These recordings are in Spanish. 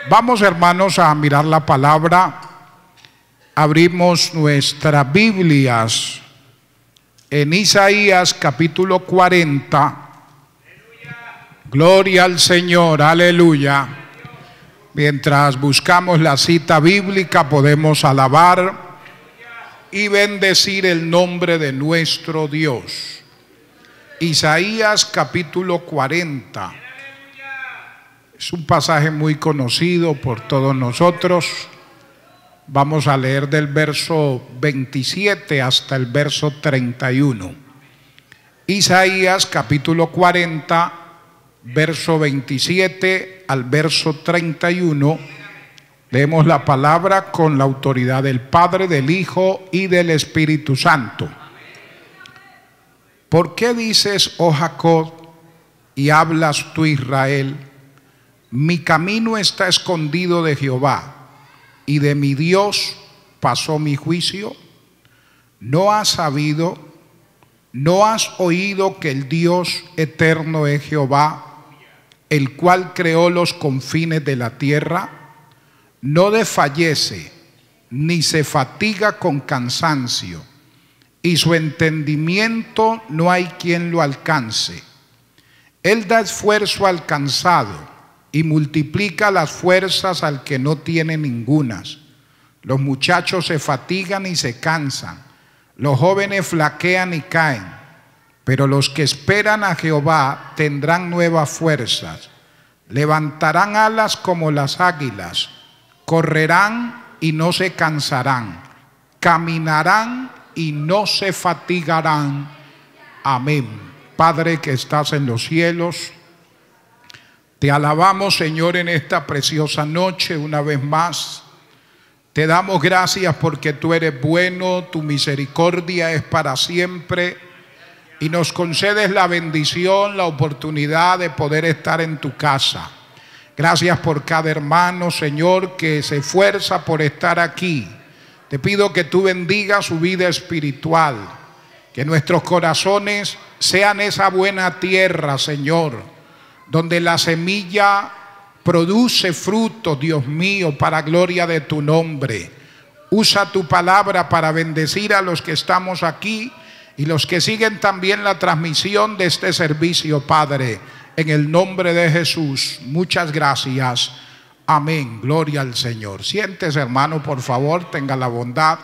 Vamos, hermanos, a mirar la palabra. Abrimos nuestras Biblias en Isaías capítulo 40. Gloria al Señor, aleluya. Mientras buscamos la cita bíblica, podemos alabar y bendecir el nombre de nuestro Dios. Isaías capítulo 40. Es un pasaje muy conocido por todos nosotros. Vamos a leer del verso 27 hasta el verso 31. Isaías capítulo 40, verso 27 al verso 31. Leemos la palabra con la autoridad del Padre, del Hijo y del Espíritu Santo. ¿Por qué dices, oh Jacob, y hablas tú, Israel? Mi camino está escondido de Jehová, y de mi Dios pasó mi juicio. ¿No has sabido, no has oído que el Dios eterno es Jehová, el cual creó los confines de la tierra? No desfallece, ni se fatiga con cansancio, y su entendimiento no hay quien lo alcance. Él da esfuerzo al cansado y multiplica las fuerzas al que no tiene ningunas. Los muchachos se fatigan y se cansan, los jóvenes flaquean y caen, pero los que esperan a Jehová tendrán nuevas fuerzas, levantarán alas como las águilas, correrán y no se cansarán, caminarán y no se fatigarán. Amén. Padre que estás en los cielos, te alabamos, Señor, en esta preciosa noche una vez más. Te damos gracias porque tú eres bueno, tu misericordia es para siempre y nos concedes la bendición, la oportunidad de poder estar en tu casa. Gracias por cada hermano, Señor, que se esfuerza por estar aquí. Te pido que tú bendigas su vida espiritual, que nuestros corazones sean esa buena tierra, Señor, donde la semilla produce fruto, Dios mío, para gloria de tu nombre. Usa tu palabra para bendecir a los que estamos aquí y los que siguen también la transmisión de este servicio, Padre, en el nombre de Jesús. Muchas gracias. Amén. Gloria al Señor. Siéntese, hermano, por favor, tenga la bondad.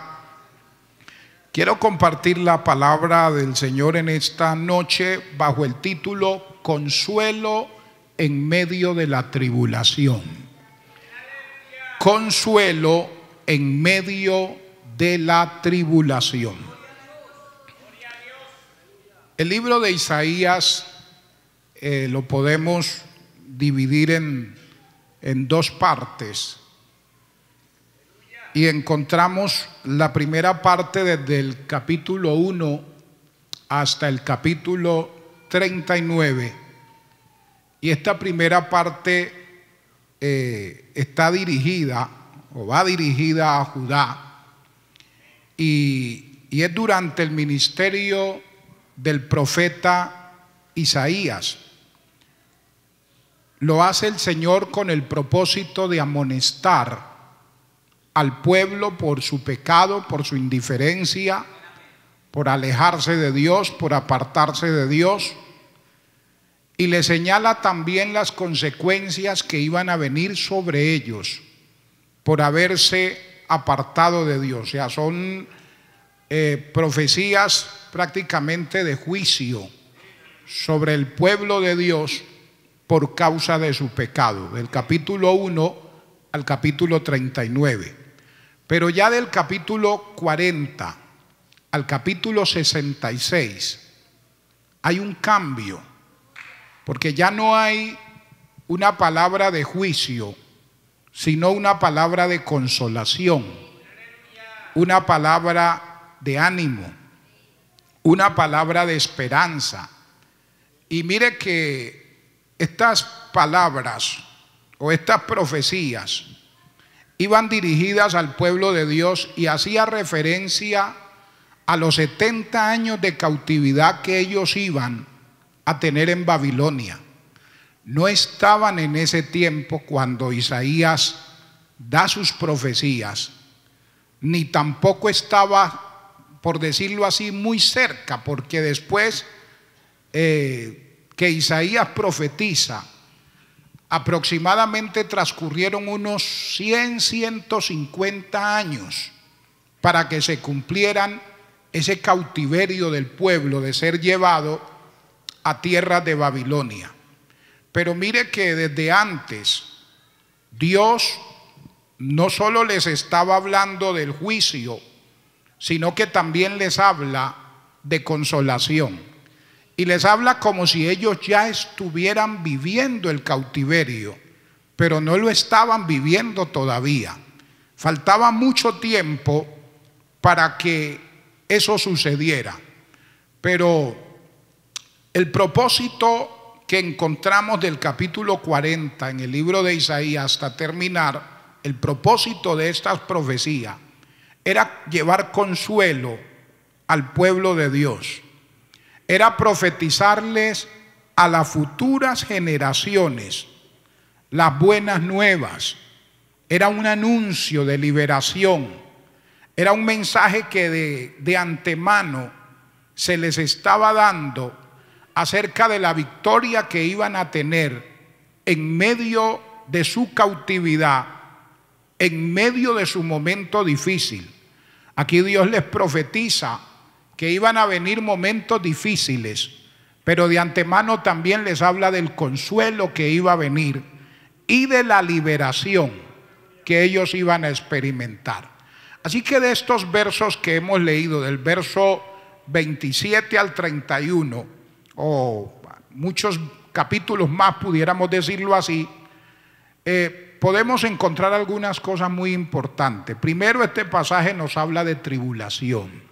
Quiero compartir la palabra del Señor en esta noche bajo el título Consuelo en medio de la tribulación. Consuelo en medio de la tribulación. El libro de Isaías lo podemos dividir en dos partes. Y encontramos la primera parte desde el capítulo 1 hasta el capítulo 39. Y esta primera parte está dirigida o va dirigida a Judá. Y es durante el ministerio del profeta Isaías. Lo hace el Señor con el propósito de amonestar al pueblo por su pecado, por su indiferencia, por alejarse de Dios, por apartarse de Dios. Y le señala también las consecuencias que iban a venir sobre ellos por haberse apartado de Dios. O sea, son profecías prácticamente de juicio sobre el pueblo de Dios por causa de su pecado, del capítulo 1 al capítulo 39. Pero ya del capítulo 40 al capítulo 66 hay un cambio, porque ya no hay una palabra de juicio, sino una palabra de consolación, una palabra de ánimo, una palabra de esperanza. Y mire que estas palabras o estas profecías iban dirigidas al pueblo de Dios y hacía referencia a los 70 años de cautividad que ellos iban a tener en Babilonia. no estaban en ese tiempo cuando Isaías da sus profecías, ni tampoco estaba, por decirlo así, muy cerca, porque después que Isaías profetiza, aproximadamente transcurrieron unos 150 años para que se cumplieran ese cautiverio del pueblo de ser llevado a tierras de Babilonia. Pero mire que desde antes Dios no solo les estaba hablando del juicio, sino que también les habla de consolación. Y les habla como si ellos ya estuvieran viviendo el cautiverio, pero no lo estaban viviendo todavía. Faltaba mucho tiempo para que eso sucediera. Pero el propósito que encontramos del capítulo 40 en el libro de Isaías hasta terminar, el propósito de estas profecías era llevar consuelo al pueblo de Dios. Era profetizarles a las futuras generaciones las buenas nuevas. Era un anuncio de liberación. Era un mensaje que de antemano se les estaba dando acerca de la victoria que iban a tener en medio de su cautividad, en medio de su momento difícil. Aquí Dios les profetiza que iban a venir momentos difíciles, pero de antemano también les habla del consuelo que iba a venir y de la liberación que ellos iban a experimentar. Así que de estos versos que hemos leído, del verso 27 al 31, o muchos capítulos más, pudiéramos decirlo así, podemos encontrar algunas cosas muy importantes. Primero, este pasaje nos habla de tribulación,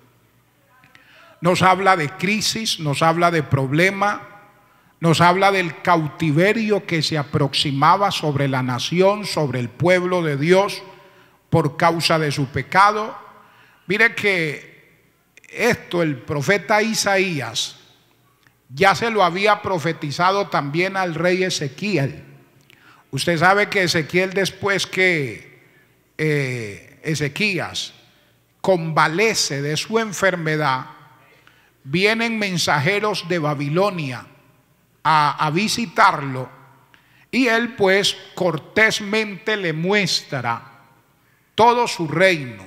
nos habla de crisis, nos habla de problema, nos habla del cautiverio que se aproximaba sobre la nación, sobre el pueblo de Dios por causa de su pecado. Mire que esto el profeta Isaías ya se lo había profetizado también al rey Ezequiel. Usted sabe que Ezequiel, después que Ezequías convalece de su enfermedad, vienen mensajeros de Babilonia a visitarlo, y él pues cortésmente le muestra todo su reino,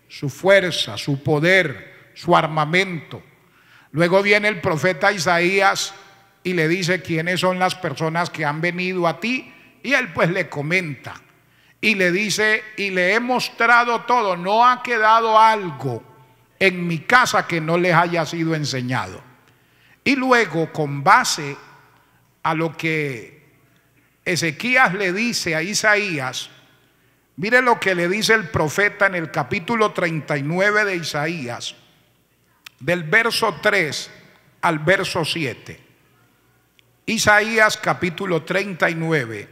su fuerza, su poder, su armamento. Luego viene el profeta Isaías y le dice quiénes son las personas que han venido a ti, y él pues le comenta y le dice: y le he mostrado todo, no ha quedado algo en mi casa que no les haya sido enseñado. Y luego, con base a lo que Ezequías le dice a Isaías, mire lo que le dice el profeta en el capítulo 39 de Isaías, del verso 3 al verso 7. Isaías capítulo 39,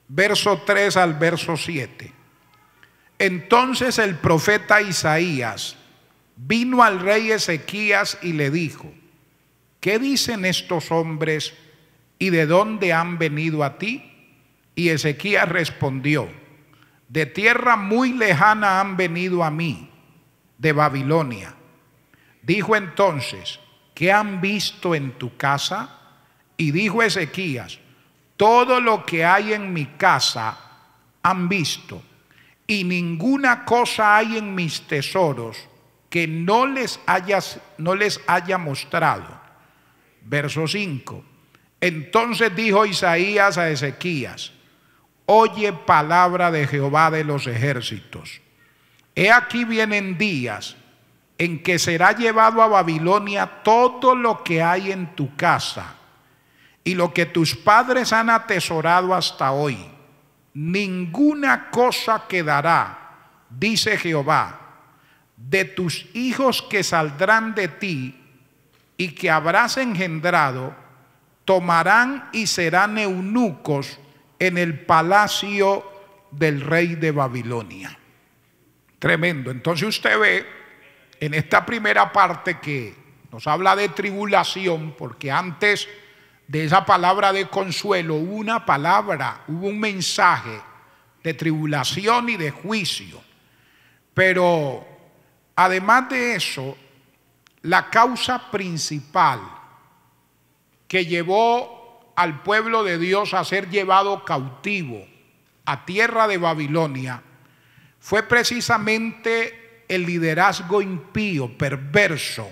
verso 3 al verso 7. Entonces el profeta Isaías vino al rey Ezequías y le dijo: ¿qué dicen estos hombres y de dónde han venido a ti? Y Ezequías respondió: de tierra muy lejana han venido a mí, de Babilonia. Dijo entonces: ¿qué han visto en tu casa? Y dijo Ezequías: todo lo que hay en mi casa han visto, y ninguna cosa hay en mis tesoros que no les haya mostrado. Verso 5. Entonces dijo Isaías a Ezequías: oye palabra de Jehová de los ejércitos. He aquí vienen días en que será llevado a Babilonia todo lo que hay en tu casa y lo que tus padres han atesorado hasta hoy. Ninguna cosa quedará, dice Jehová, de tus hijos que saldrán de ti y que habrás engendrado, tomarán y serán eunucos en el palacio del rey de Babilonia. Tremendo. Entonces usted ve en esta primera parte que nos habla de tribulación, porque antes de esa palabra de consuelo, hubo una palabra, hubo un mensaje de tribulación y de juicio. Pero además de eso, la causa principal que llevó al pueblo de Dios a ser llevado cautivo a tierra de Babilonia fue precisamente el liderazgo impío, perverso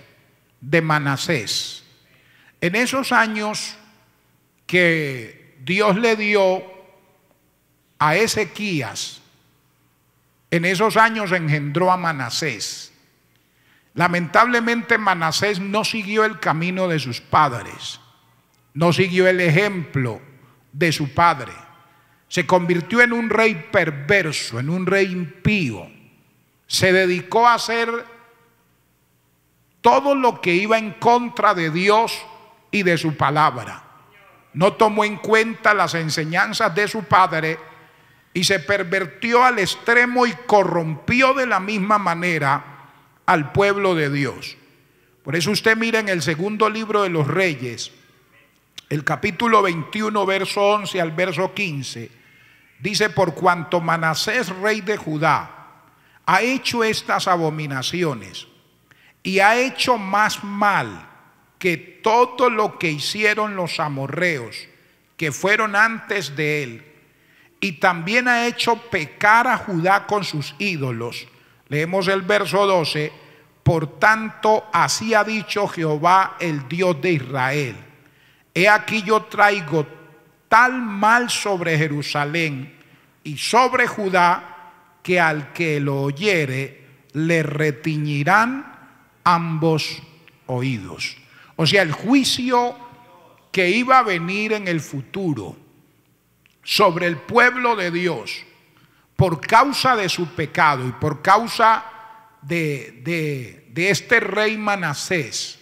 de Manasés. En esos años que Dios le dio a Ezequías, en esos años engendró a Manasés. Lamentablemente Manasés no siguió el camino de sus padres, no siguió el ejemplo de su padre. Se convirtió en un rey perverso, en un rey impío. Se dedicó a hacer todo lo que iba en contra de Dios y de su palabra. No tomó en cuenta las enseñanzas de su padre y se pervirtió al extremo y corrompió de la misma manera al pueblo de Dios. Por eso usted mira en el segundo libro de los Reyes, el capítulo 21, verso 11 al verso 15, dice: por cuanto Manasés, rey de Judá, ha hecho estas abominaciones y ha hecho más mal que todo lo que hicieron los amorreos que fueron antes de él, y también ha hecho pecar a Judá con sus ídolos. Leemos el verso 12: por tanto, así ha dicho Jehová, el Dios de Israel: he aquí yo traigo tal mal sobre Jerusalén y sobre Judá, que al que lo oyere le retiñirán ambos oídos. O sea, el juicio que iba a venir en el futuro sobre el pueblo de Dios por causa de su pecado y por causa de este rey Manasés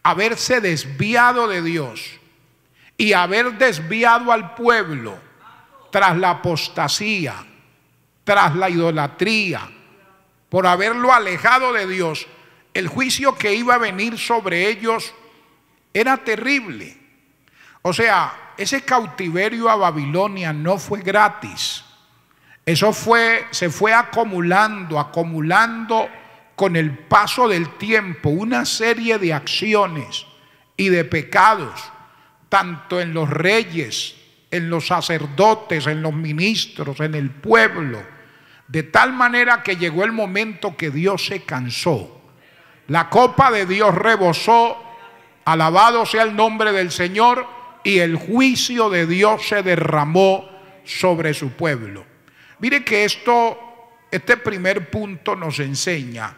haberse desviado de Dios y haber desviado al pueblo tras la apostasía, tras la idolatría, por haberlo alejado de Dios, el juicio que iba a venir sobre ellos era terrible. O sea, ese cautiverio a Babilonia no fue gratis. Eso se fue acumulando con el paso del tiempo, una serie de acciones y de pecados, tanto en los reyes, en los sacerdotes, en los ministros, en el pueblo, de tal manera que llegó el momento que Dios se cansó. La copa de Dios rebosó, alabado sea el nombre del Señor, y el juicio de Dios se derramó sobre su pueblo. Mire que este primer punto nos enseña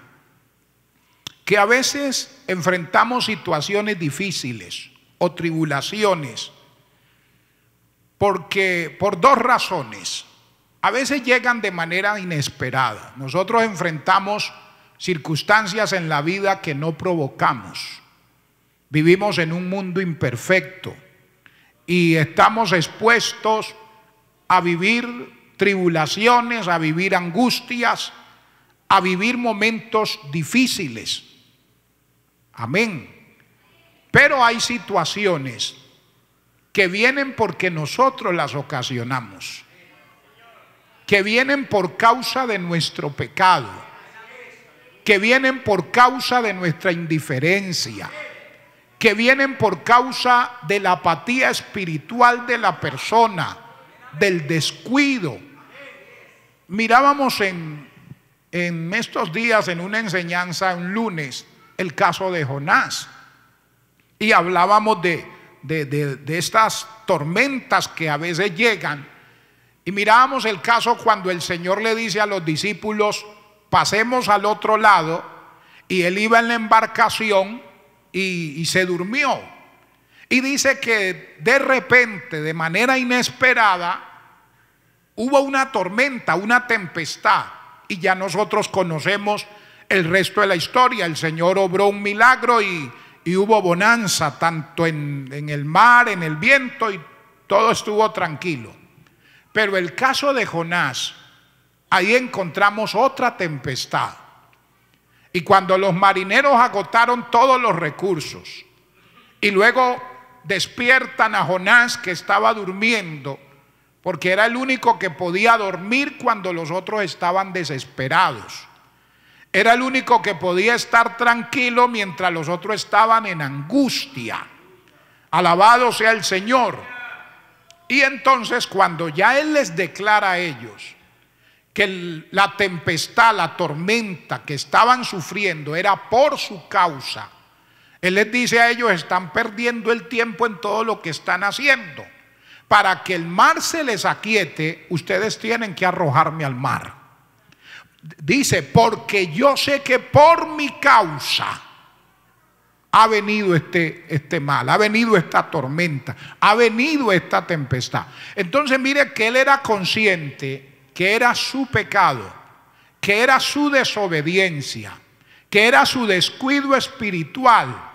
que a veces enfrentamos situaciones difíciles o tribulaciones por dos razones. A veces llegan de manera inesperada. Nosotros enfrentamos circunstancias en la vida que no provocamos. Vivimos en un mundo imperfecto y estamos expuestos a vivir tribulaciones, a vivir angustias, a vivir momentos difíciles. Amén. Pero hay situaciones que vienen porque nosotros las ocasionamos, que vienen por causa de nuestro pecado, que vienen por causa de nuestra indiferencia, que vienen por causa de la apatía espiritual de la persona, del descuido. Mirábamos en estos días en una enseñanza, un lunes, el caso de Jonás, y hablábamos de estas tormentas que a veces llegan, y mirábamos el caso cuando el Señor le dice a los discípulos: pasemos al otro lado, y él iba en la embarcación y se durmió, y dice que de repente, de manera inesperada, hubo una tormenta, una tempestad, y ya nosotros conocemos el resto de la historia. El Señor obró un milagro y hubo bonanza tanto en el mar, en el viento, y todo estuvo tranquilo. Pero el caso de Jonás, ahí encontramos otra tempestad. Y cuando los marineros agotaron todos los recursos y luego despiertan a Jonás, que estaba durmiendo, porque era el único que podía dormir cuando los otros estaban desesperados. Era el único que podía estar tranquilo mientras los otros estaban en angustia. Alabado sea el Señor. Y entonces, cuando ya Él les declara a ellos que la tempestad, la tormenta que estaban sufriendo era por su causa, Él les dice a ellos: están perdiendo el tiempo en todo lo que están haciendo. Para que el mar se les aquiete, ustedes tienen que arrojarme al mar. Dice: porque yo sé que por mi causa ha venido este mal, ha venido esta tormenta, ha venido esta tempestad. Entonces mire que él era consciente que era su pecado, que era su desobediencia, que era su descuido espiritual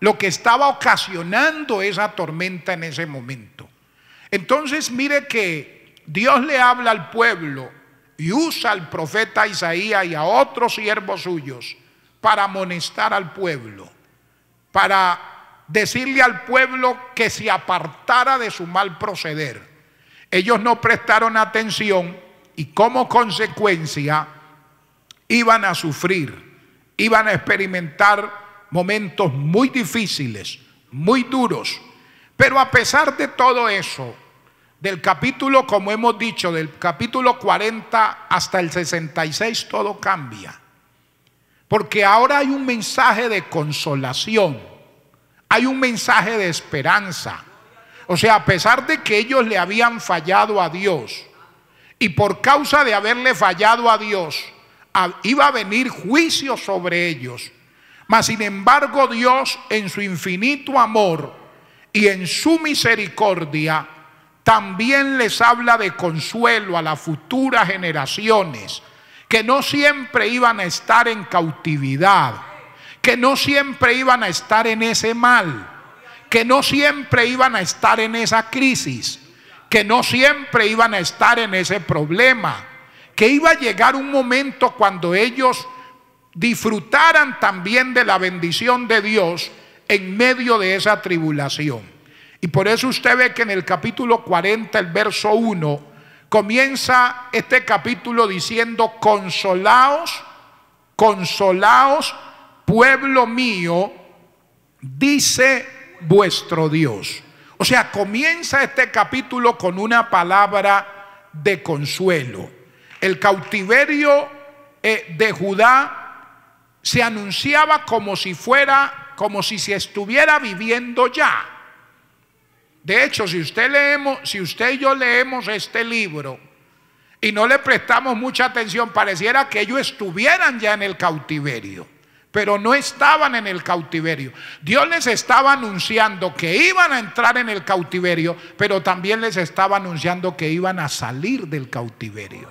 lo que estaba ocasionando esa tormenta en ese momento. Entonces mire que Dios le habla al pueblo y usa al profeta Isaías y a otros siervos suyos para amonestar al pueblo, para decirle al pueblo que se apartara de su mal proceder. Ellos no prestaron atención y como consecuencia iban a sufrir, iban a experimentar momentos muy difíciles, muy duros. Pero a pesar de todo eso, del capítulo, como hemos dicho, del capítulo 40 hasta el 66, todo cambia. Porque ahora hay un mensaje de consolación, hay un mensaje de esperanza. O sea, a pesar de que ellos le habían fallado a Dios, y por causa de haberle fallado a Dios, iba a venir juicio sobre ellos. Mas sin embargo, Dios, en su infinito amor y en su misericordia, también les habla de consuelo a las futuras generaciones, que no siempre iban a estar en cautividad, que no siempre iban a estar en ese mal, que no siempre iban a estar en esa crisis, que no siempre iban a estar en ese problema, que iba a llegar un momento cuando ellos disfrutaran también de la bendición de Dios en medio de esa tribulación. Y por eso usted ve que en el capítulo 40, el verso 1, comienza este capítulo diciendo: consolaos, consolaos, pueblo mío, dice vuestro Dios. O sea, comienza este capítulo con una palabra de consuelo. El cautiverio de Judá se anunciaba como si se estuviera viviendo ya. De hecho, si usted y yo leemos este libro y no le prestamos mucha atención, pareciera que ellos estuvieran ya en el cautiverio, pero no estaban en el cautiverio. Dios les estaba anunciando que iban a entrar en el cautiverio, pero también les estaba anunciando que iban a salir del cautiverio.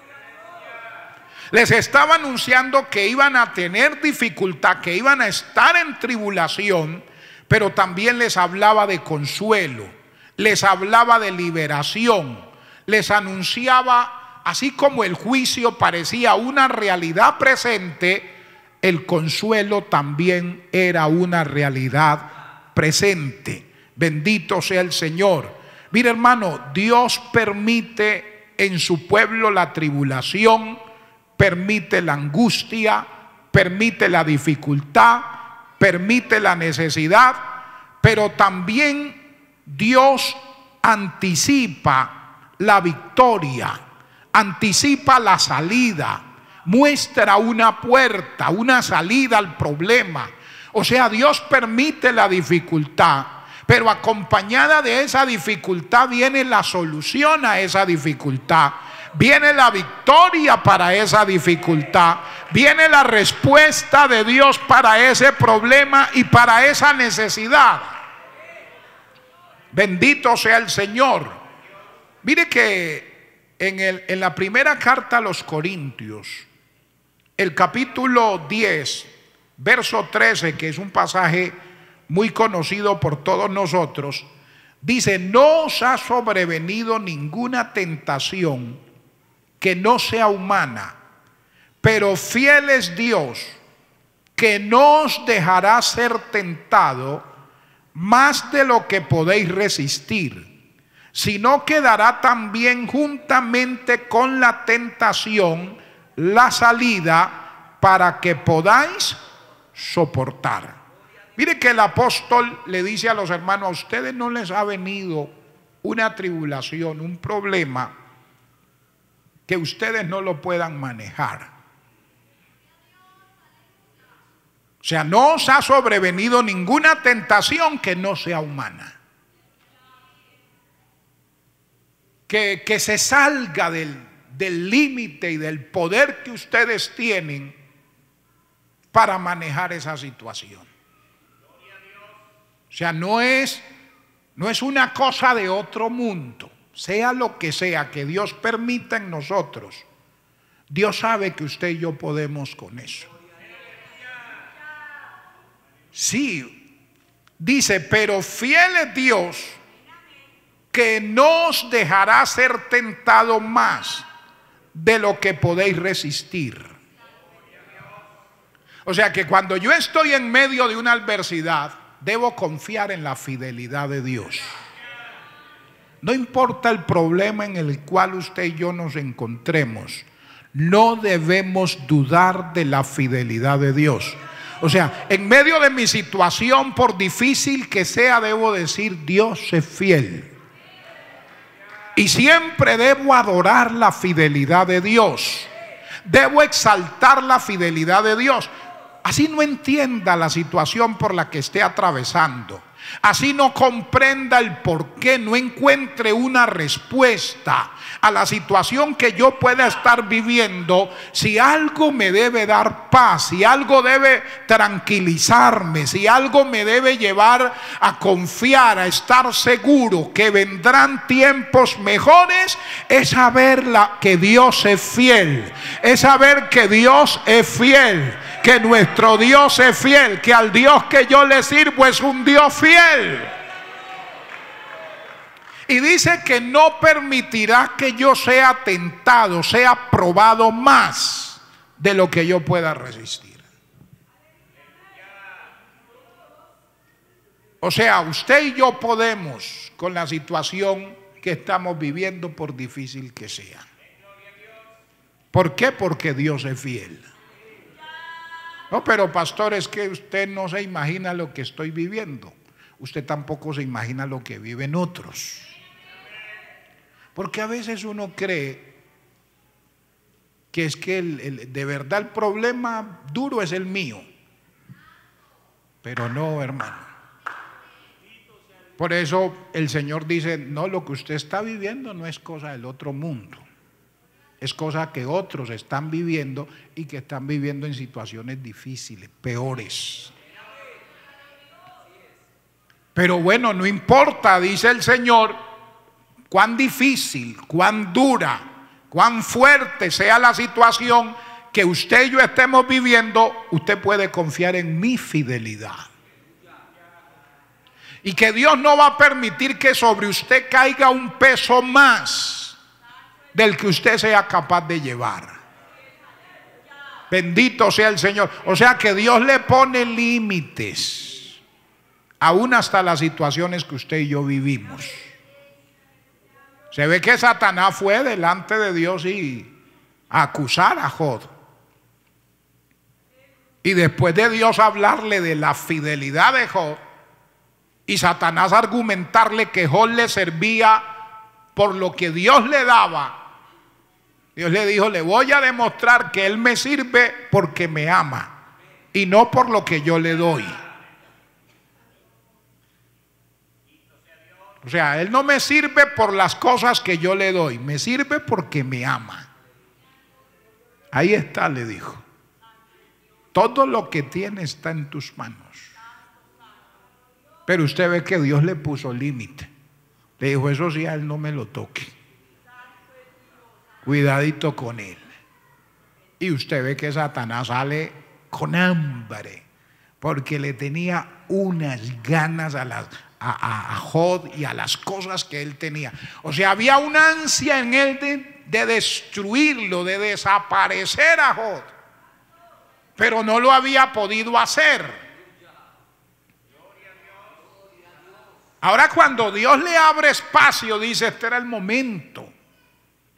Les estaba anunciando que iban a tener dificultad, que iban a estar en tribulación, pero también les hablaba de consuelo, les hablaba de liberación, les anunciaba, así como el juicio parecía una realidad presente, el consuelo también era una realidad presente. Bendito sea el Señor. Mira, hermano, Dios permite en su pueblo la tribulación, permite la angustia, permite la dificultad, permite la necesidad, pero también Dios anticipa la victoria, anticipa la salida, muestra una puerta, una salida al problema. O sea, Dios permite la dificultad, pero acompañada de esa dificultad viene la solución a esa dificultad. Viene la victoria para esa dificultad, viene la respuesta de Dios para ese problema y para esa necesidad. Bendito sea el Señor. Mire que en la primera carta a los Corintios, el capítulo 10, verso 13, que es un pasaje muy conocido por todos nosotros, dice: no os ha sobrevenido ninguna tentación que no sea humana, pero fiel es Dios, que no os dejará ser tentado más de lo que podéis resistir, sino que dará también juntamente con la tentación la salida para que podáis soportar. Mire que el apóstol le dice a los hermanos: a ustedes no les ha venido una tribulación, un problema que ustedes no lo puedan manejar. O sea, no os ha sobrevenido ninguna tentación que no sea humana, que se salga del límite y del poder que ustedes tienen para manejar esa situación. O sea, no es una cosa de otro mundo. Sea lo que sea que Dios permita en nosotros, Dios sabe que usted y yo podemos con eso. Sí, dice: pero fiel es Dios, que no os dejará ser tentado más de lo que podéis resistir. O sea que cuando yo estoy en medio de una adversidad, debo confiar en la fidelidad de Dios. No importa el problema en el cual usted y yo nos encontremos, no debemos dudar de la fidelidad de Dios. O sea, en medio de mi situación, por difícil que sea, debo decir: Dios es fiel. Y siempre debo adorar la fidelidad de Dios. Debo exaltar la fidelidad de Dios. Así no entienda la situación por la que esté atravesando, así no comprenda el por qué, no encuentre una respuesta a la situación que yo pueda estar viviendo, si algo me debe dar paz, si algo debe tranquilizarme, si algo me debe llevar a confiar, a estar seguro que vendrán tiempos mejores, es saber que Dios es fiel, es saber que Dios es fiel, que nuestro Dios es fiel, que al Dios que yo le sirvo es un Dios fiel. Y dice que no permitirá que yo sea tentado, sea probado más de lo que yo pueda resistir. O sea, usted y yo podemos con la situación que estamos viviendo, por difícil que sea. ¿Por qué? Porque Dios es fiel. No, pero pastor, es que usted no se imagina lo que estoy viviendo. Usted tampoco se imagina lo que viven otros. Porque a veces uno cree que es que de verdad el problema duro es el mío. Pero no, hermano. Por eso el Señor dice: no, lo que usted está viviendo no es cosa del otro mundo. Es cosa que otros están viviendo y que están viviendo en situaciones difíciles, peores. Pero bueno, no importa, dice el Señor, cuán difícil, cuán dura, cuán fuerte sea la situación que usted y yo estemos viviendo, usted puede confiar en mi fidelidad. Y que Dios no va a permitir que sobre usted caiga un peso más del que usted sea capaz de llevar. Bendito sea el Señor. O sea que Dios le pone límites, aún hasta las situaciones que usted y yo vivimos. Se ve que Satanás fue delante de Dios y a acusar a Job. Y después de Dios hablarle de la fidelidad de Job, y Satanás argumentarle que Job le servía por lo que Dios le daba, Dios le dijo: le voy a demostrar que él me sirve porque me ama y no por lo que yo le doy. O sea, él no me sirve por las cosas que yo le doy, me sirve porque me ama. Ahí está, le dijo: todo lo que tiene está en tus manos. Pero usted ve que Dios le puso límite. Le dijo: eso sí, a él no me lo toque. Cuidadito con él. Y usted ve que Satanás sale con hambre, porque le tenía unas ganas a Job y a las cosas que él tenía. O sea, había una ansia en él de destruirlo, de desaparecer a Job, pero no lo había podido hacer. Ahora cuando Dios le abre espacio, dice, este era el momento.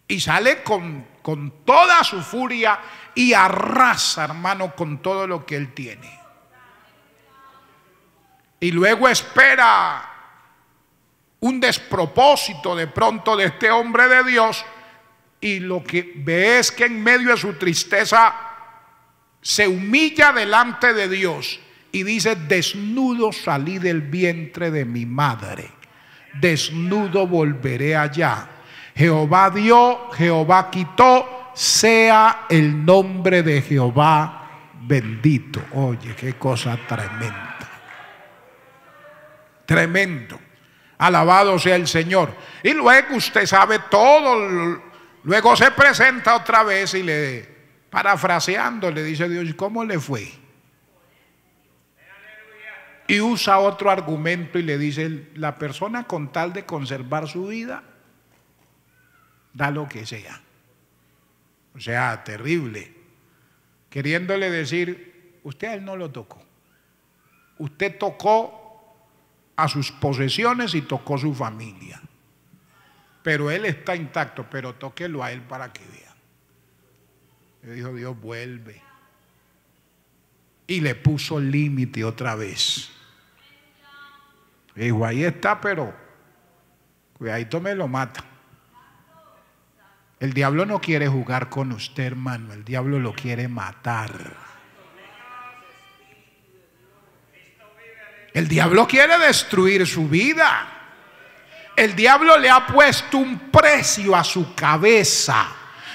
Y sale con toda su furia y arrasa, hermano, con todo lo que él tiene. Y luego espera un despropósito de pronto de este hombre de Dios, y lo que ve es que en medio de su tristeza se humilla delante de Dios y dice, desnudo salí del vientre de mi madre, desnudo volveré allá. Jehová dio, Jehová quitó, sea el nombre de Jehová bendito. Oye, qué cosa tremenda. Tremendo. Alabado sea el Señor. Y luego usted sabe todo. Luego se presenta otra vez y parafraseando, le dice Dios, ¿cómo le fue? Y usa otro argumento y le dice, la persona con tal de conservar su vida, da lo que sea. O sea, terrible. Queriéndole decir, usted a él no lo tocó. Usted tocó a sus posesiones y tocó su familia. Pero él está intacto, pero tóquelo a él para que vea. Le dijo Dios, vuelve. Y le puso límite otra vez. Dijo, ahí está, pero cuidadito, me lo mata. El diablo no quiere jugar con usted, hermano. El diablo lo quiere matar. El diablo quiere destruir su vida. El diablo le ha puesto un precio a su cabeza.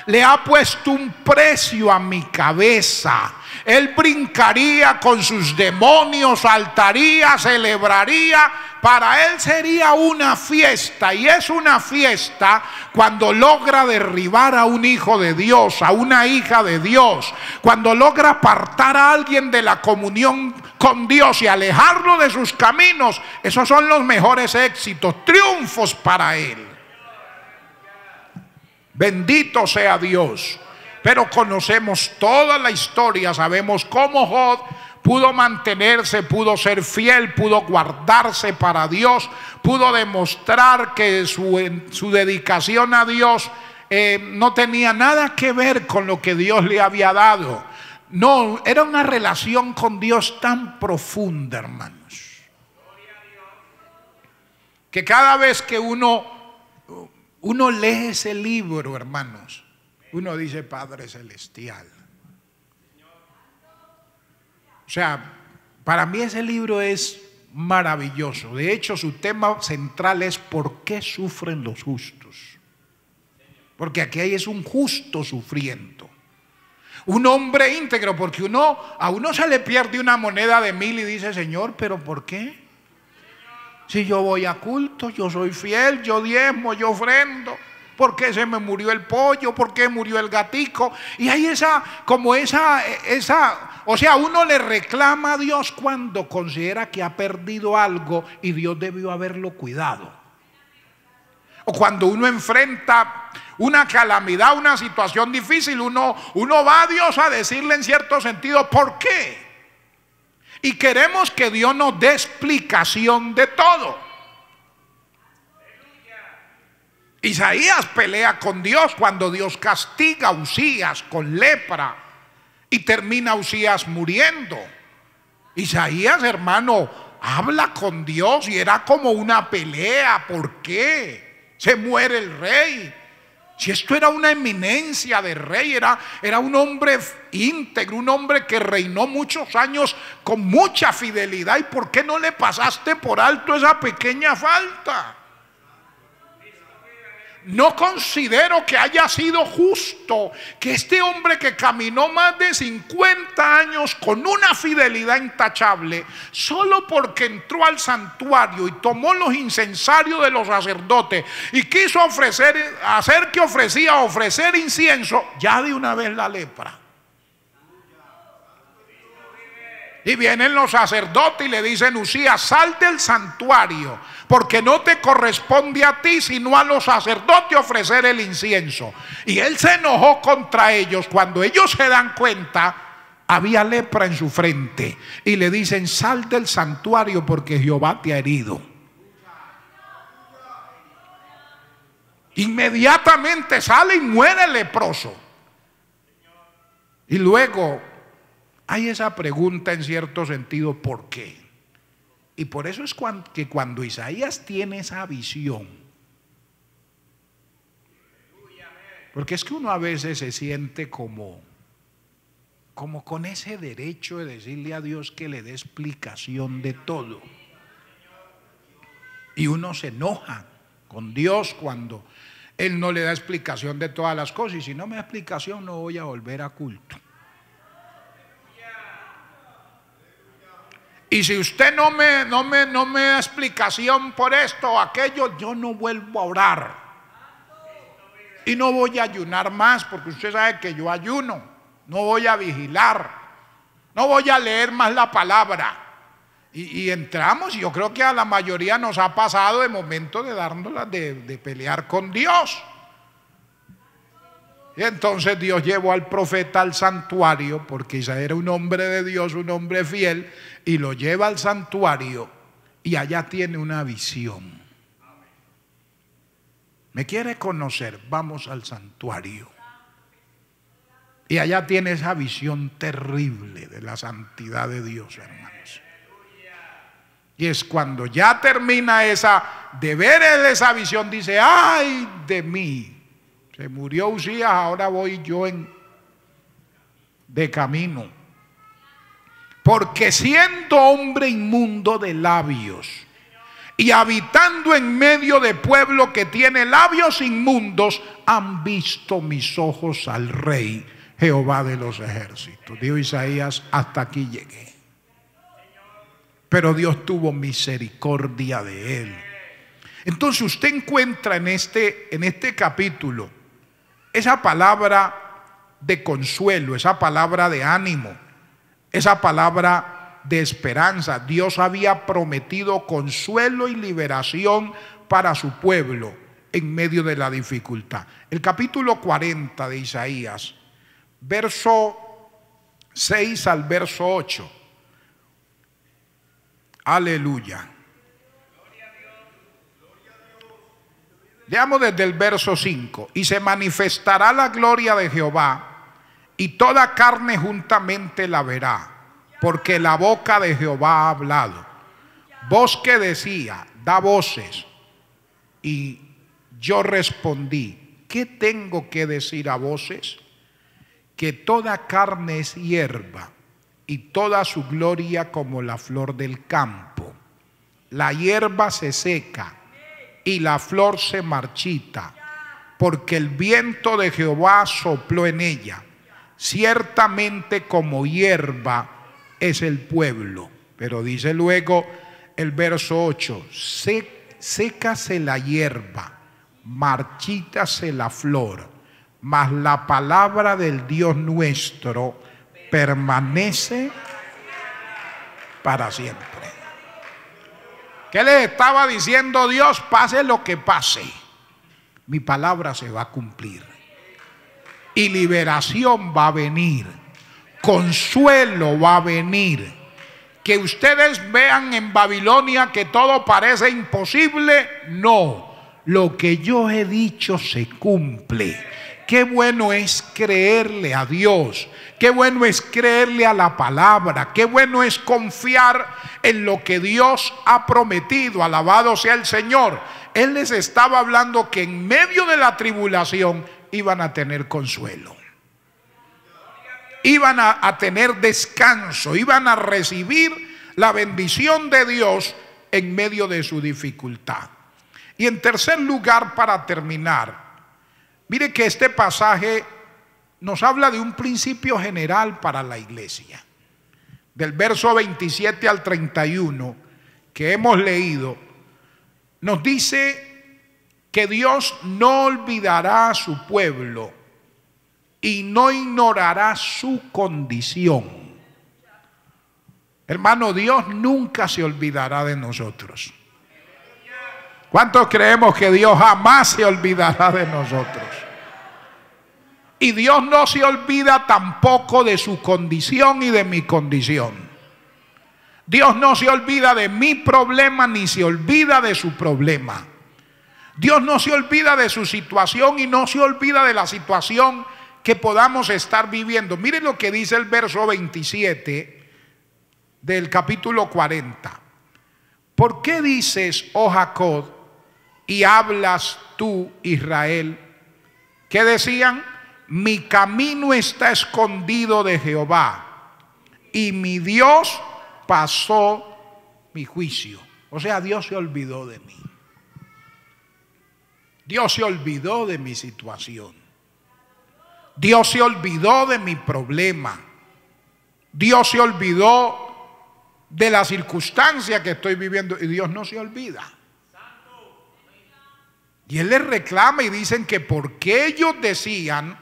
Le ha puesto un precio a mi cabeza. Él brincaría con sus demonios, saltaría, celebraría. Para él sería una fiesta, y es una fiesta cuando logra derribar a un hijo de Dios, a una hija de Dios, cuando logra apartar a alguien de la comunión con Dios y alejarlo de sus caminos. Esos son los mejores éxitos, triunfos para él. Bendito sea Dios. Pero conocemos toda la historia, sabemos cómo Job pudo mantenerse, pudo ser fiel, pudo guardarse para Dios, pudo demostrar que su dedicación a Dios no tenía nada que ver con lo que Dios le había dado. No, era una relación con Dios tan profunda, hermanos, que cada vez que uno lee ese libro, hermanos, uno dice, Padre Celestial. O sea, para mí ese libro es maravilloso. De hecho, su tema central es ¿por qué sufren los justos? Porque aquí es un justo sufriendo. Un hombre íntegro, porque a uno se le pierde una moneda de 1000 y dice, Señor, ¿pero por qué? Si yo voy a culto, yo soy fiel, yo diezmo, yo ofrendo. ¿Por qué se me murió el pollo? ¿Por qué murió el gatico? Y hay o sea, uno le reclama a Dios cuando considera que ha perdido algo y Dios debió haberlo cuidado. O cuando uno enfrenta una calamidad, una situación difícil, uno va a Dios a decirle en cierto sentido, ¿por qué? Y queremos que Dios nos dé explicación de todo. Isaías pelea con Dios cuando Dios castiga a Usías con lepra y termina Usías muriendo. Isaías, hermano, habla con Dios y era como una pelea. ¿Por qué? Se muere el rey. Si esto era una eminencia de rey, era un hombre íntegro, un hombre que reinó muchos años con mucha fidelidad. ¿Y por qué no le pasaste por alto esa pequeña falta? No considero que haya sido justo que este hombre que caminó más de 50 años con una fidelidad intachable, solo porque entró al santuario y tomó los incensarios de los sacerdotes y quiso ofrecer incienso, ya de una vez la lepra. Y vienen los sacerdotes y le dicen, Usías, sal del santuario, porque no te corresponde a ti sino a los sacerdotes ofrecer el incienso. Y él se enojó contra ellos. Cuando ellos se dan cuenta, había lepra en su frente y le dicen, sal del santuario porque Jehová te ha herido. Inmediatamente sale y muere el leproso. Y luego hay esa pregunta en cierto sentido, ¿por qué? Y por eso es que cuando Isaías tiene esa visión, porque es que uno a veces se siente como con ese derecho de decirle a Dios que le dé explicación de todo. Y uno se enoja con Dios cuando Él no le da explicación de todas las cosas. Y si no me da explicación, no voy a volver a culto. Y si usted no me da explicación por esto o aquello, yo no vuelvo a orar. Y no voy a ayunar más, porque usted sabe que yo ayuno. No voy a vigilar, no voy a leer más la palabra. Y entramos, y yo creo que a la mayoría nos ha pasado de momento de dárnoslas de pelear con Dios. Y entonces Dios llevó al profeta al santuario, porque Isaías era un hombre de Dios, un hombre fiel, y lo lleva al santuario y allá tiene una visión. ¿Me quiere conocer? Vamos al santuario. Y allá tiene esa visión terrible de la santidad de Dios, hermanos. Y es cuando ya termina de ver él esa visión, dice: ay de mí, se murió Usías, ahora voy yo de camino. Porque siendo hombre inmundo de labios y habitando en medio de pueblo que tiene labios inmundos, han visto mis ojos al Rey, Jehová de los ejércitos. Dijo Isaías: hasta aquí llegué. Pero Dios tuvo misericordia de él. Entonces usted encuentra en este capítulo esa palabra de consuelo, esa palabra de ánimo, esa palabra de esperanza. Dios había prometido consuelo y liberación para su pueblo en medio de la dificultad. El capítulo 40 de Isaías, verso 6 al verso 8. Aleluya. Leamos desde el verso 5. Y se manifestará la gloria de Jehová, y toda carne juntamente la verá, porque la boca de Jehová ha hablado. Voz que decía: da voces. Y yo respondí: ¿qué tengo que decir a voces? Que toda carne es hierba, y toda su gloria como la flor del campo. La hierba se seca y la flor se marchita, porque el viento de Jehová sopló en ella. Ciertamente como hierba es el pueblo. Pero dice luego el verso 8: sécase la hierba, marchítase la flor, mas la palabra del Dios nuestro permanece para siempre. ¿Qué les estaba diciendo Dios? Pase lo que pase, mi palabra se va a cumplir. Y liberación va a venir, consuelo va a venir. Que ustedes vean en Babilonia que todo parece imposible, no. Lo que yo he dicho se cumple. Qué bueno es creerle a Dios. Qué bueno es creerle a la palabra. Qué bueno es confiar en lo que Dios ha prometido. Alabado sea el Señor. Él les estaba hablando que en medio de la tribulación iban a tener consuelo. Iban a tener descanso. Iban a recibir la bendición de Dios en medio de su dificultad. Y en tercer lugar, para terminar, mire que este pasaje nos habla de un principio general para la iglesia. Del verso 27 al 31 que hemos leído, nos dice que Dios no olvidará a su pueblo y no ignorará su condición. Hermano, Dios nunca se olvidará de nosotros. ¿Cuántos creemos que Dios jamás se olvidará de nosotros? Y Dios no se olvida tampoco de su condición y de mi condición. Dios no se olvida de mi problema ni se olvida de su problema. Dios no se olvida de su situación y no se olvida de la situación que podamos estar viviendo. Miren lo que dice el verso 27 del capítulo 40. ¿Por qué dices, oh Jacob, y hablas tú, Israel? ¿Qué decían? Mi camino está escondido de Jehová, y mi Dios pasó mi juicio. O sea, Dios se olvidó de mí. Dios se olvidó de mi situación. Dios se olvidó de mi problema. Dios se olvidó de la circunstancia que estoy viviendo, y Dios no se olvida. Y Él les reclama y dicen que porque ellos decían,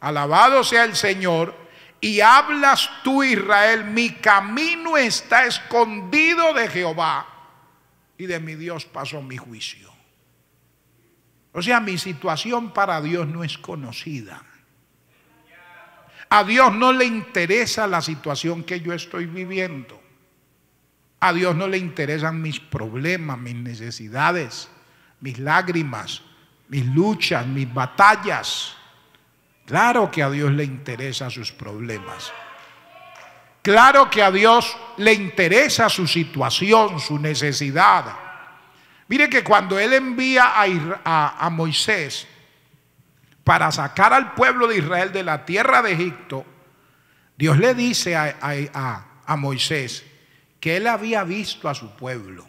alabado sea el Señor, y hablas tú, Israel, mi camino está escondido de Jehová, y de mi Dios pasó mi juicio. O sea, mi situación para Dios no es conocida. A Dios no le interesa la situación que yo estoy viviendo. A Dios no le interesan mis problemas, mis necesidades, mis lágrimas, mis luchas, mis batallas. Claro que a Dios le interesan sus problemas. Claro que a Dios le interesa su situación, su necesidad. Mire que cuando Él envía a Moisés para sacar al pueblo de Israel de la tierra de Egipto, Dios le dice a Moisés que Él había visto a su pueblo,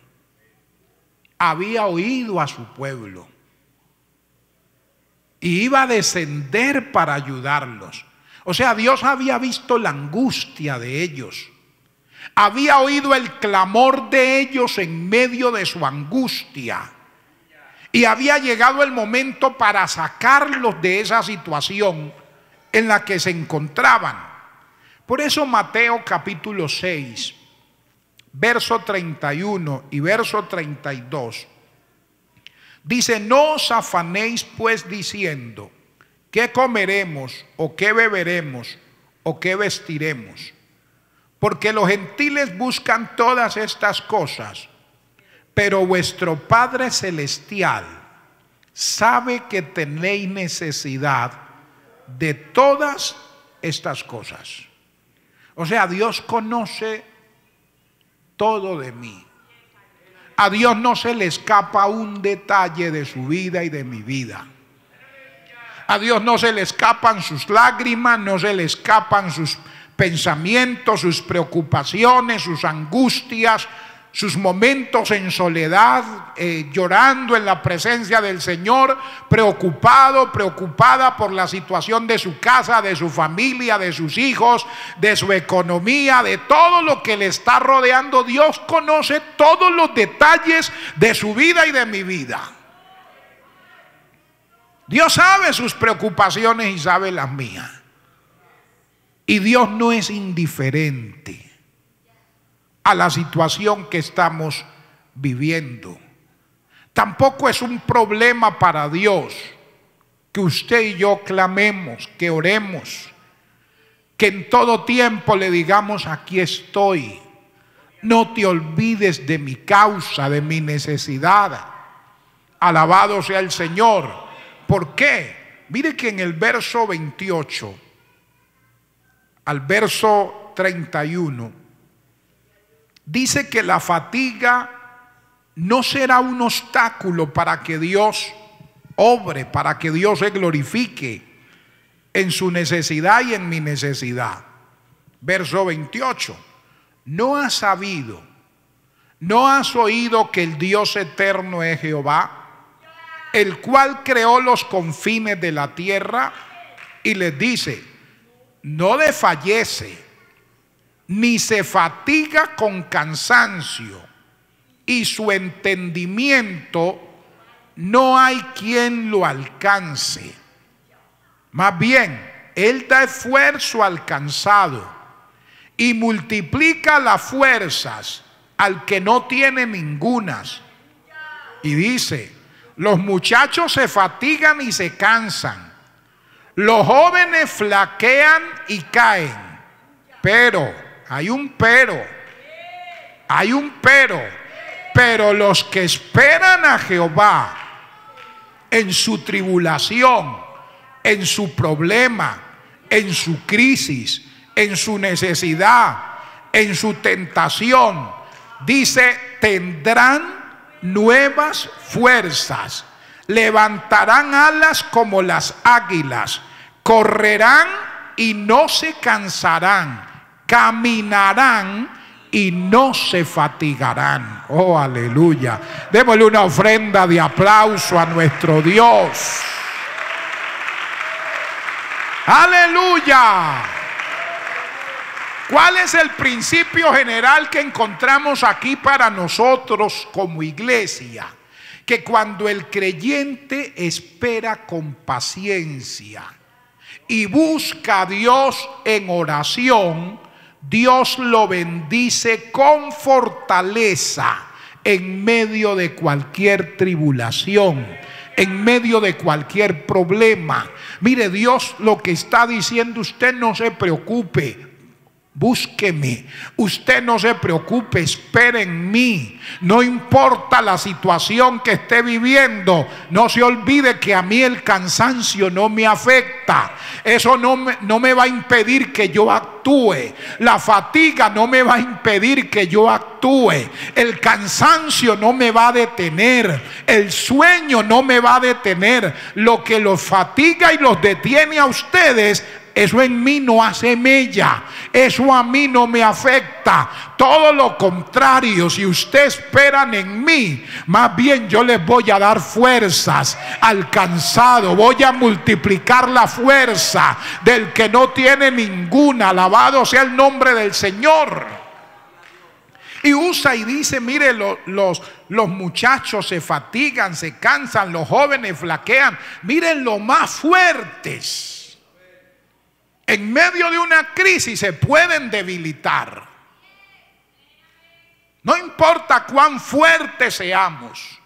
había oído a su pueblo y iba a descender para ayudarlos. O sea, Dios había visto la angustia de ellos, había oído el clamor de ellos en medio de su angustia, y había llegado el momento para sacarlos de esa situación en la que se encontraban. Por eso Mateo capítulo 6, verso 31 y verso 32 dice: no os afanéis pues diciendo, ¿qué comeremos o qué beberemos o qué vestiremos? Porque los gentiles buscan todas estas cosas, pero vuestro Padre Celestial sabe que tenéis necesidad de todas estas cosas. O sea, Dios conoce todo de mí. A Dios no se le escapa un detalle de su vida y de mi vida. A Dios no se le escapan sus lágrimas, no se le escapan sus pensamientos, sus preocupaciones, sus angustias, sus momentos en soledad, llorando en la presencia del Señor, preocupado, preocupada por la situación de su casa, de su familia, de sus hijos, de su economía, de todo lo que le está rodeando. Dios conoce todos los detalles de su vida y de mi vida. Dios sabe sus preocupaciones y sabe las mías. Y Dios no es indiferente a la situación que estamos viviendo. Tampoco es un problema para Dios que usted y yo clamemos, que oremos, que en todo tiempo le digamos: aquí estoy, no te olvides de mi causa, de mi necesidad. Alabado sea el Señor. ¿Por qué? Mire que en el verso 28 al verso 31 dice que la fatiga no será un obstáculo para que Dios obre, para que Dios se glorifique en su necesidad y en mi necesidad. Verso 28. ¿No has sabido, no has oído que el Dios eterno es Jehová, el cual creó los confines de la tierra? Y les dice: no desfallece, ni se fatiga con cansancio, y su entendimiento no hay quien lo alcance. Más bien, Él da esfuerzo al cansado y multiplica las fuerzas al que no tiene ningunas. Y dice: los muchachos se fatigan y se cansan, los jóvenes flaquean y caen, pero, hay un pero, pero los que esperan a Jehová en su tribulación, en su problema, en su crisis, en su necesidad, en su tentación. Dice, tendrán nuevas fuerzas, levantarán alas como las águilas, correrán y no se cansarán, caminarán y no se fatigarán. Oh, aleluya. Démosle una ofrenda de aplauso a nuestro Dios. Aleluya. ¿Cuál es el principio general que encontramos aquí para nosotros como iglesia? Que cuando el creyente espera con paciencia y busca a Dios en oración, Dios lo bendice con fortaleza en medio de cualquier tribulación, en medio de cualquier problema. Mire, Dios lo que está diciendo: usted no se preocupe, búsqueme. Usted no se preocupe, espere en mí. No importa la situación que esté viviendo, no se olvide que a mí el cansancio no me afecta. Eso no me va a impedir que yo actúe. La fatiga no me va a impedir que yo actúe. El cansancio no me va a detener. El sueño no me va a detener. Lo que los fatiga y los detiene a ustedes, eso en mí no hace mella, eso a mí no me afecta. Todo lo contrario, si ustedes esperan en mí, más bien yo les voy a dar fuerzas al cansado. Voy a multiplicar la fuerza del que no tiene ninguna. Alabado sea el nombre del Señor. Y usa y dice, mire, los muchachos se fatigan, se cansan, los jóvenes flaquean. Miren lo más fuertes. En medio de una crisis se pueden debilitar. No importa cuán fuertes seamos,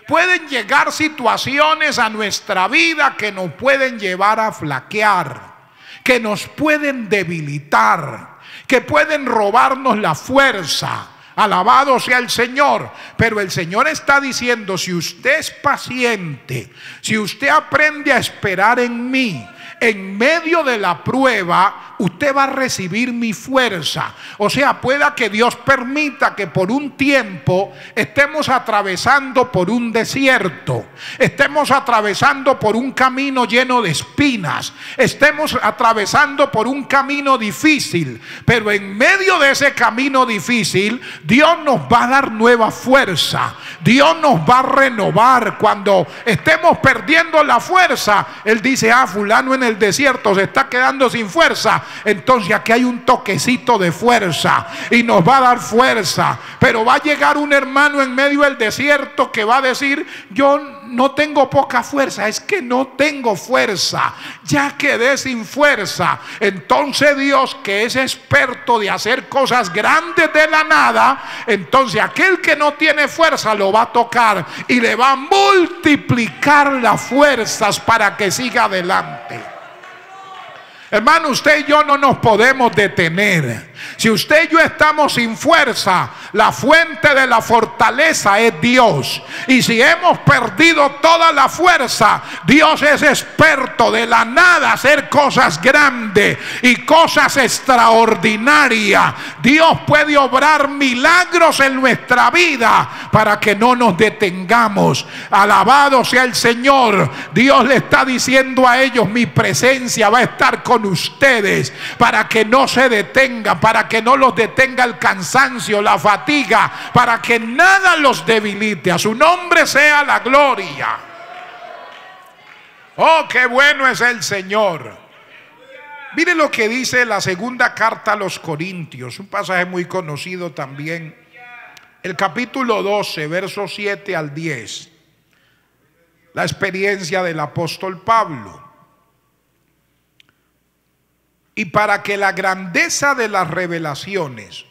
pueden llegar situaciones a nuestra vida que nos pueden llevar a flaquear, que nos pueden debilitar, que pueden robarnos la fuerza. Alabado sea el Señor. Pero el Señor está diciendo: si usted es paciente, si usted aprende a esperar en mí, en medio de la prueba, usted va a recibir mi fuerza. O sea, pueda que Dios permita que por un tiempo estemos atravesando por un desierto, estemos atravesando por un camino lleno de espinas, estemos atravesando por un camino difícil. Pero en medio de ese camino difícil, Dios nos va a dar nueva fuerza. Dios nos va a renovar. Cuando estemos perdiendo la fuerza, Él dice: fulano en el desierto se está quedando sin fuerza. Entonces aquí hay un toquecito de fuerza y nos va a dar fuerza. Pero va a llegar un hermano en medio del desierto que va a decir: yo no tengo poca fuerza, es que no tengo fuerza, ya quedé sin fuerza. Entonces Dios, que es experto de hacer cosas grandes de la nada, entonces aquel que no tiene fuerza lo va a tocar y le va a multiplicar las fuerzas para que siga adelante. Hermano, usted y yo no nos podemos detener. Si usted y yo estamos sin fuerza, la fuente de la fortaleza es Dios. Y si hemos perdido toda la fuerza, Dios es experto de la nada hacer cosas grandes y cosas extraordinarias. Dios puede obrar milagros en nuestra vida para que no nos detengamos. Alabado sea el Señor. Dios le está diciendo a ellos: mi presencia va a estar con ustedes para que no se detengan, para que no los detenga el cansancio, la fatiga, para que nada los debilite. A su nombre sea la gloria. Oh, qué bueno es el Señor. Mire lo que dice la segunda carta a los Corintios, un pasaje muy conocido también, el capítulo 12, versos 7 al 10. La experiencia del apóstol Pablo. Y para que la grandeza de las revelaciones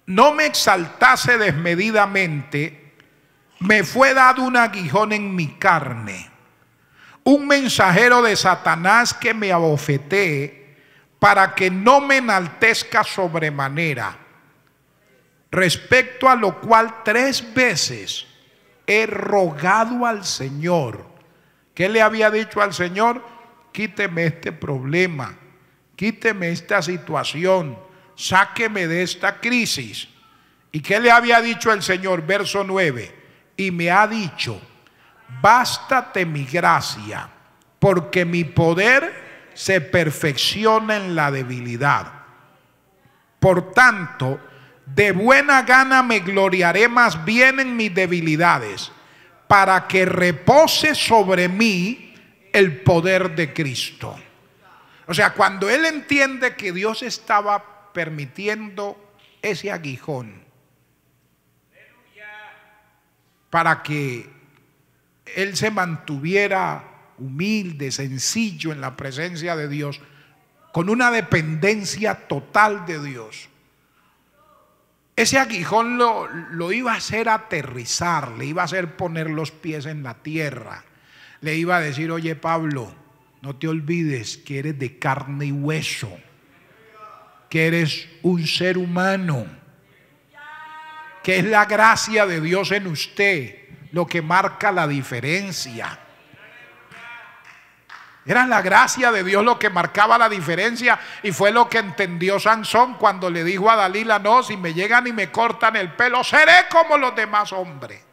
no me exaltase desmedidamente, me fue dado un aguijón en mi carne, un mensajero de Satanás que me abofetee, para que no me enaltezca sobremanera. Respecto a lo cual 3 veces he rogado al Señor ¿Qué le había dicho al Señor? Quíteme este problema, quíteme esta situación, sáqueme de esta crisis. ¿Y qué le había dicho el Señor? Verso 9. Y me ha dicho: bástate mi gracia, porque mi poder se perfecciona en la debilidad. Por tanto, de buena gana me gloriaré más bien en mis debilidades, para que repose sobre mí el poder de Cristo. O sea, cuando él entiende que Dios estaba permitiendo ese aguijón para que él se mantuviera humilde, sencillo en la presencia de Dios, con una dependencia total de Dios, ese aguijón lo iba a hacer aterrizar, le iba a hacer poner los pies en la tierra, le iba a decir: oye, Pablo, no te olvides que eres de carne y hueso, que eres un ser humano, que es la gracia de Dios en usted lo que marca la diferencia. Era la gracia de Dios lo que marcaba la diferencia, y fue lo que entendió Sansón cuando le dijo a Dalila: no, si me llegan y me cortan el pelo, seré como los demás hombres.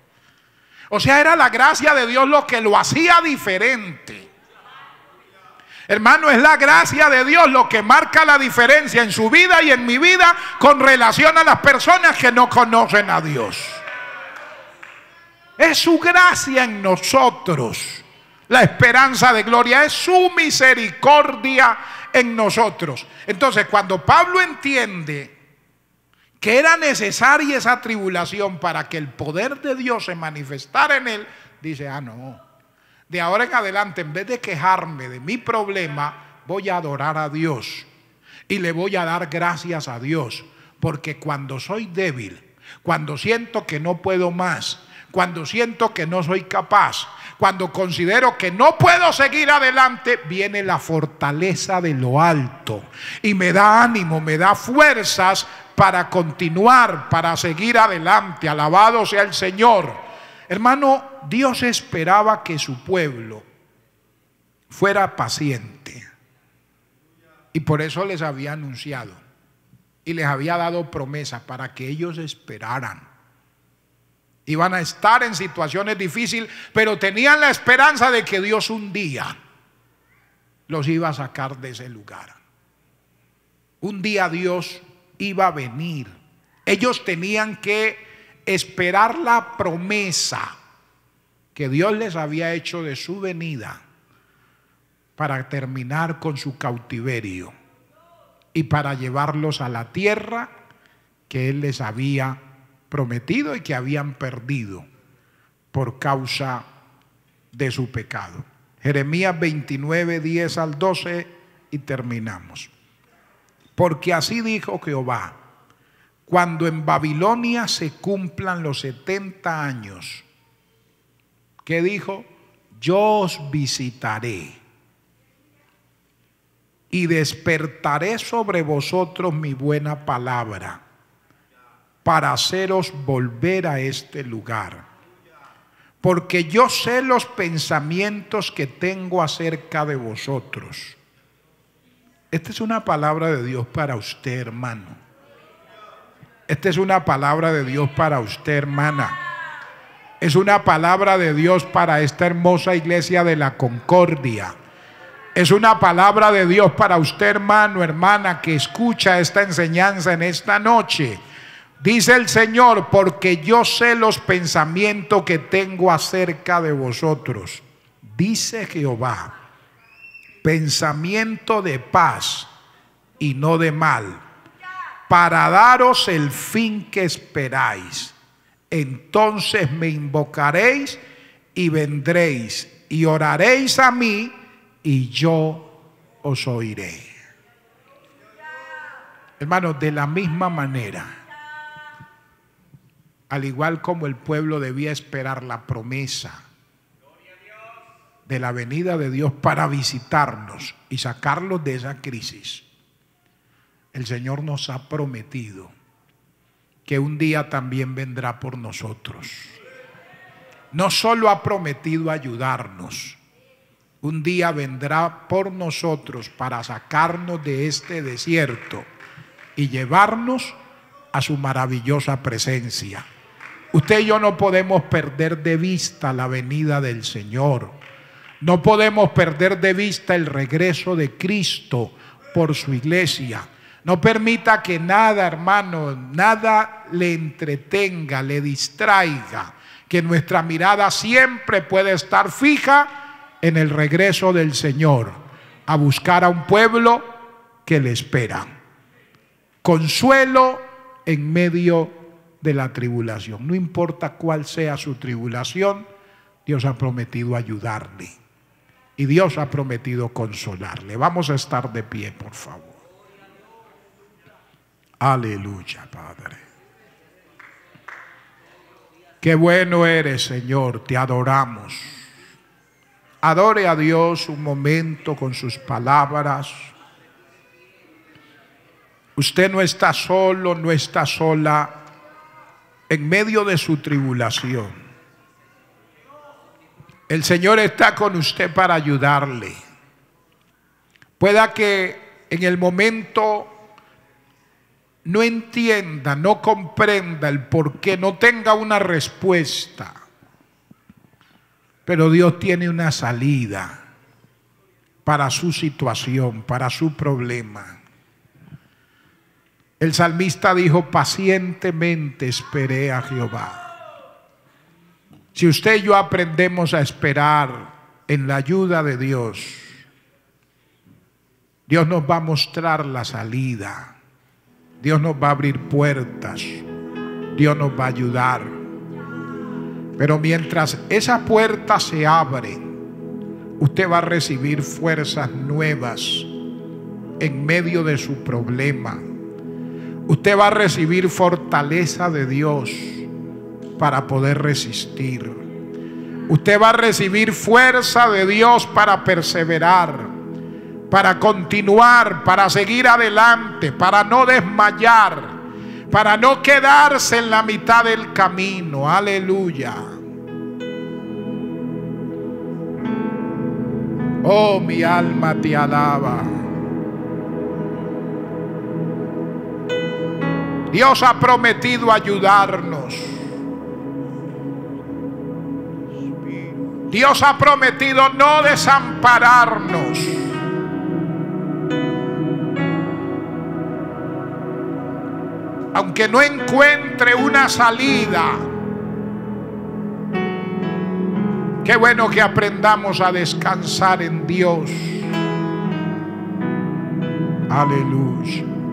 O sea, era la gracia de Dios lo que lo hacía diferente. Hermano, es la gracia de Dios lo que marca la diferencia en su vida y en mi vida con relación a las personas que no conocen a Dios. Es su gracia en nosotros. La esperanza de gloria es su misericordia en nosotros. Entonces, cuando Pablo entiende que era necesaria esa tribulación para que el poder de Dios se manifestara en él, dice: ah, no, de ahora en adelante, en vez de quejarme de mi problema, voy a adorar a Dios y le voy a dar gracias a Dios, porque cuando soy débil, cuando siento que no puedo más, cuando siento que no soy capaz, cuando considero que no puedo seguir adelante, viene la fortaleza de lo alto y me da ánimo, me da fuerzas para continuar, para seguir adelante. Alabado sea el Señor. Hermano, Dios esperaba que su pueblo fuera paciente, y por eso les había anunciado y les había dado promesa para que ellos esperaran. Iban a estar en situaciones difíciles, pero tenían la esperanza de que Dios un día los iba a sacar de ese lugar. Un día Dios iba a venir. Ellos tenían que esperar la promesa que Dios les había hecho de su venida para terminar con su cautiverio y para llevarlos a la tierra que Él les había prometido y que habían perdido por causa de su pecado. Jeremías 29, 10 al 12 y terminamos. Porque así dijo Jehová: cuando en Babilonia se cumplan los 70 años, ¿qué dijo? Yo os visitaré y despertaré sobre vosotros mi buena palabra, para haceros volver a este lugar. Porque yo sé los pensamientos que tengo acerca de vosotros. Esta es una palabra de Dios para usted, hermano. Esta es una palabra de Dios para usted, hermana. Es una palabra de Dios para esta hermosa iglesia de la Concordia. Es una palabra de Dios para usted, hermano, hermana, que escucha esta enseñanza en esta noche. Dice el Señor: porque yo sé los pensamientos que tengo acerca de vosotros, dice Jehová, pensamiento de paz y no de mal, para daros el fin que esperáis. Entonces me invocaréis y vendréis y oraréis a mí y yo os oiré. Hermanos, de la misma manera, al igual como el pueblo debía esperar la promesa de la venida de Dios para visitarnos y sacarlos de esa crisis, el Señor nos ha prometido que un día también vendrá por nosotros. No solo ha prometido ayudarnos, un día vendrá por nosotros para sacarnos de este desierto y llevarnos a su maravillosa presencia. Usted y yo no podemos perder de vista la venida del Señor. No podemos perder de vista el regreso de Cristo por su iglesia. No permita que nada, hermano, nada le entretenga, le distraiga. Que nuestra mirada siempre puede estar fija en el regreso del Señor, a buscar a un pueblo que le espera. Consuelo en medio de la tribulación. No importa cuál sea su tribulación, Dios ha prometido ayudarle. Y Dios ha prometido consolarle. Vamos a estar de pie, por favor. Aleluya, Padre. Qué bueno eres, Señor, te adoramos. Adore a Dios un momento con sus palabras. Usted no está solo, no está sola en medio de su tribulación. El Señor está con usted para ayudarle. Pueda que en el momento no entienda, no comprenda el por qué, no tenga una respuesta. Pero Dios tiene una salida para su situación, para su problema. El salmista dijo: pacientemente esperé a Jehová. Si usted y yo aprendemos a esperar en la ayuda de Dios, Dios nos va a mostrar la salida. Dios nos va a abrir puertas. Dios nos va a ayudar. Pero mientras esa puerta se abre, usted va a recibir fuerzas nuevas en medio de su problema. Usted va a recibir fortaleza de Dios para poder resistir. Usted va a recibir fuerza de Dios para perseverar, para continuar, para seguir adelante, para no desmayar, para no quedarse en la mitad del camino. Aleluya. Oh, mi alma te alaba. Dios ha prometido ayudarnos. Dios ha prometido no desampararnos. Aunque no encuentre una salida, qué bueno que aprendamos a descansar en Dios. Aleluya.